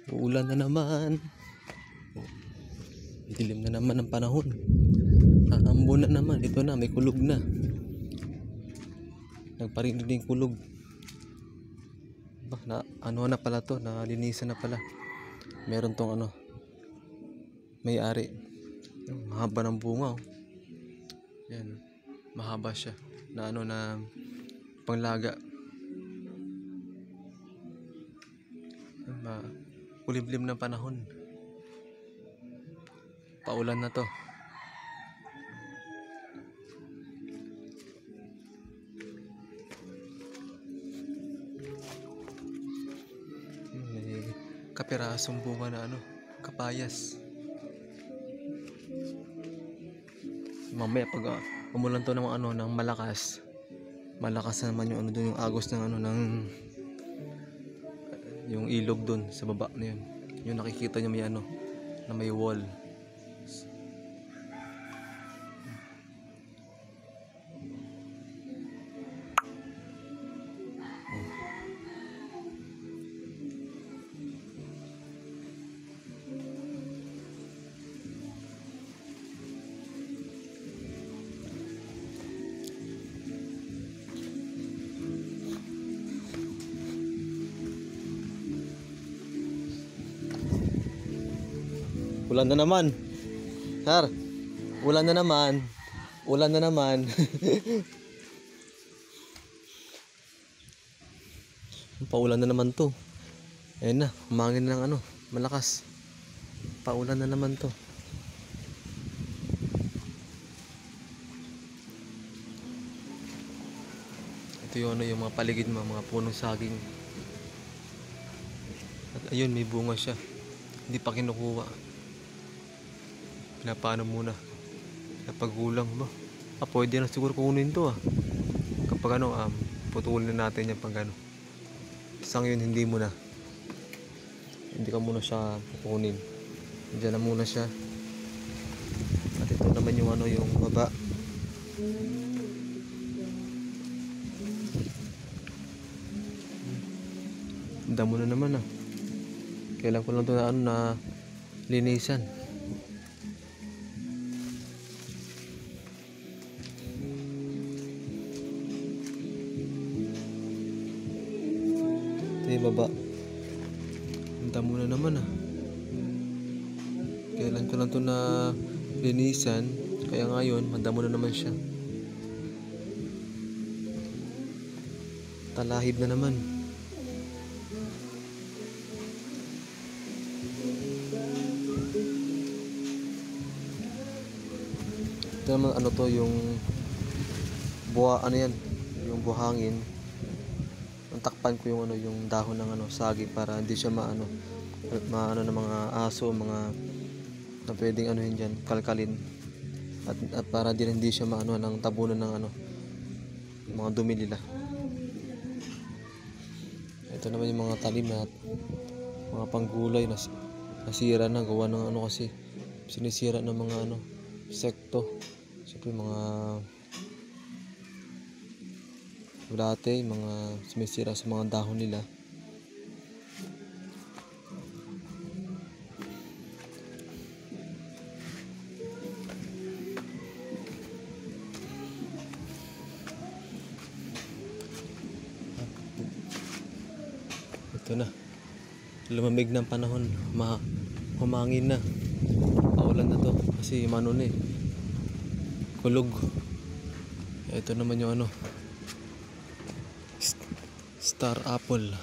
Uulan na naman. Dilim na naman ang panahon. Aambo na naman. Ito na, may kulog na. Nagparinig din kulog. Ano na pala to, nalinisan na pala. Meron tong ano, may-ari. Mahaba ng bunga, oh. Yan, mahaba siya. Na ano, na panglaga. Kulimlim ng panahon. Paulan na to. May kapirasong bunga na ano, kapayas. Mamaya pag umulan to ng ano, ng malakas naman yung ano doon, yung agos ng ano, ng yung ilog doon sa baba na yun. Yung nakikita nyo may ano, na may wall. Ulan na naman. Sir, ulan na naman. Ulan na naman. Paulan na naman to. Ayun na, humangin ng ano, malakas. Paulan na naman to. Ito yung ano, yung mga paligid, mga punong saging. At ayun, may bunga siya. Hindi pa kinukuha. Pinapaano muna. Kapag gulang ba? Pwede na siguro kunin to ah. Kapag ano, putulin na natin yan pag ano. Isang yun, hindi muna. Hindi ka muna siya pupunin. Diyan na muna siya. At ito naman yung ano, yung baba. Damo na naman ah. Kailan ko lang ito na ano, na linisan. Ito yung baba. Ang damo na naman ah. Kailan ko lang ito na linisan. Kaya ngayon, madamo na naman siya. Talahib na naman. Ito naman ano to, yung buha, ano yan, yung buhangin. Takpan ko yung ano, yung dahon ng ano, saging para hindi siya maano ng mga aso, mga na pwedeng ano yun dyan, kalkalin. At para din hindi siya maano ng tabunan ng ano, mga dumi nila. Ito naman yung mga talim at mga panggulay na nasira na, gawa ng ano, kasi sinisira ng mga ano, sekto. Siyempre mga dati, mga sumisira sa mga dahon nila. Ito na, lumamig ng panahon, humangin na, paulan na to kasi mano na eh, kulog. Ito naman yung ano, star apple.